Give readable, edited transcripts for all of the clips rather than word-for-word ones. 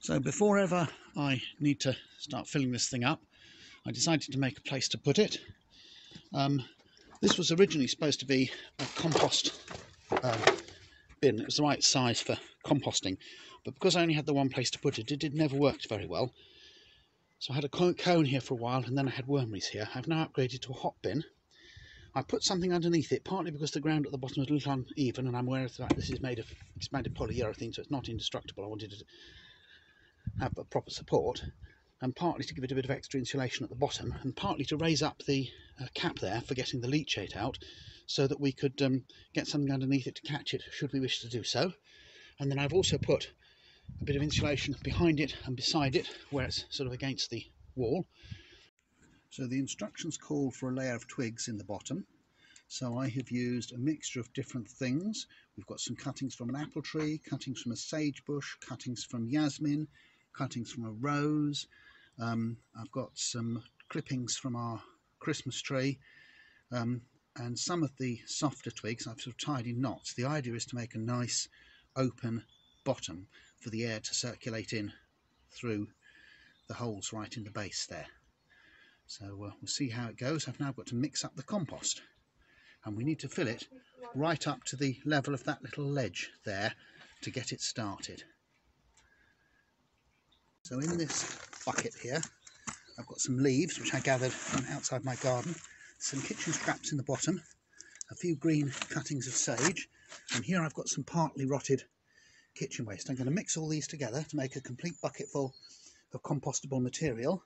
So before ever I need to start filling this thing up, I decided to make a place to put it. This was originally supposed to be a compost bin. It was the right size for composting, but because I only had the one place to put it, it never worked very well. So I had a cone here for a while, and then I had wormeries here. I've now upgraded to a hot bin. I put something underneath it, partly because the ground at the bottom is a little uneven, and I'm aware of the fact this is made of expanded polyurethane, so it's not indestructible. I wanted to have a proper support, and partly to give it a bit of extra insulation at the bottom, and partly to raise up the cap there for getting the leachate out, so that we could get something underneath it to catch it should we wish to do so. And then I've also put a bit of insulation behind it and beside it where it's sort of against the wall. So the instructions call for a layer of twigs in the bottom, so I have used a mixture of different things. We've got some cuttings from an apple tree, cuttings from a sage bush, cuttings from yasmin, cuttings from a rose. I've got some clippings from our Christmas tree, and some of the softer twigs I've sort of tied in knots. The idea is to make a nice open bottom for the air to circulate in through the holes right in the base there. So we'll see how it goes. I've now got to mix up the compost, and we need to fill it right up to the level of that little ledge there to get it started. So in this bucket here, I've got some leaves which I gathered from outside my garden, some kitchen scraps in the bottom, a few green cuttings of sage, and here I've got some partly rotted kitchen waste. I'm going to mix all these together to make a complete bucket full of compostable material,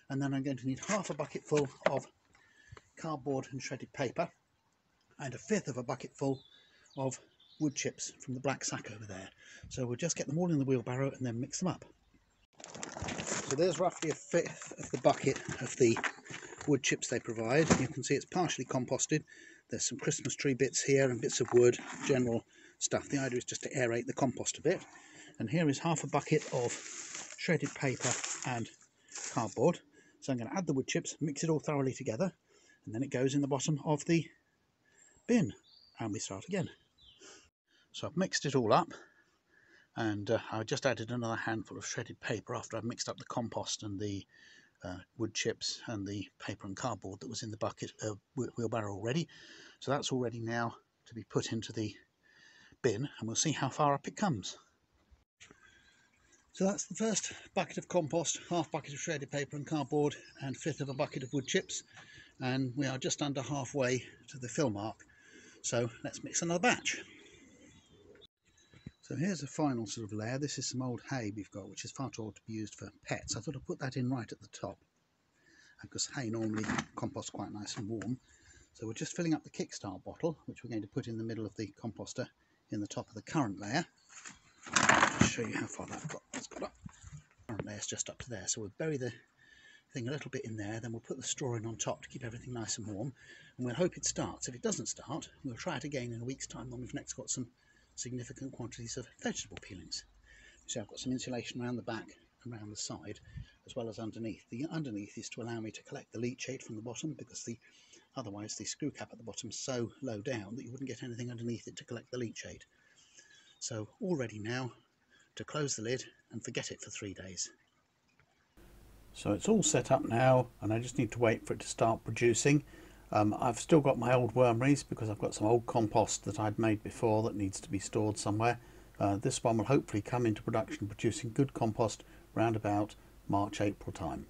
and then I'm going to need half a bucket full of cardboard and shredded paper, and a fifth of a bucket full of wood chips from the black sack over there. So we'll just get them all in the wheelbarrow and then mix them up. So there's roughly a fifth of the bucket of the wood chips they provide. You can see it's partially composted. There's some Christmas tree bits here and bits of wood, general stuff. The idea is just to aerate the compost a bit. And here is half a bucket of shredded paper and cardboard. So I'm going to add the wood chips, mix it all thoroughly together, and then it goes in the bottom of the bin, and we start again. So I've mixed it all up, and I just added another handful of shredded paper after I've mixed up the compost and the wood chips and the paper and cardboard that was in the bucket wheelbarrow already. So that's all ready now to be put into the bin, and we'll see how far up it comes. So that's the first bucket of compost, half bucket of shredded paper and cardboard, and fifth of a bucket of wood chips, and we are just under halfway to the fill mark. So let's mix another batch. So here's a final sort of layer. This is some old hay we've got, which is far too old to be used for pets. I thought I'd put that in right at the top, because hay normally composts quite nice and warm. So we're just filling up the kickstart bottle, which we're going to put in the middle of the composter in the top of the current layer. I'll just show you how far that's got up. The current layer's just up to there, so we'll bury the thing a little bit in there, then we'll put the straw in on top to keep everything nice and warm, and we'll hope it starts. If it doesn't start, we'll try it again in a week's time when we've next got some significant quantities of vegetable peelings. So I've got some insulation around the back and around the side, as well as underneath. The underneath is to allow me to collect the leachate from the bottom, because otherwise the screw cap at the bottom is so low down that you wouldn't get anything underneath it to collect the leachate. So all ready now to close the lid and forget it for 3 days. So it's all set up now, and I just need to wait for it to start producing. I've still got my old wormeries because I've got some old compost that I'd made before that needs to be stored somewhere. This one will hopefully come into production producing good compost round about March, April time.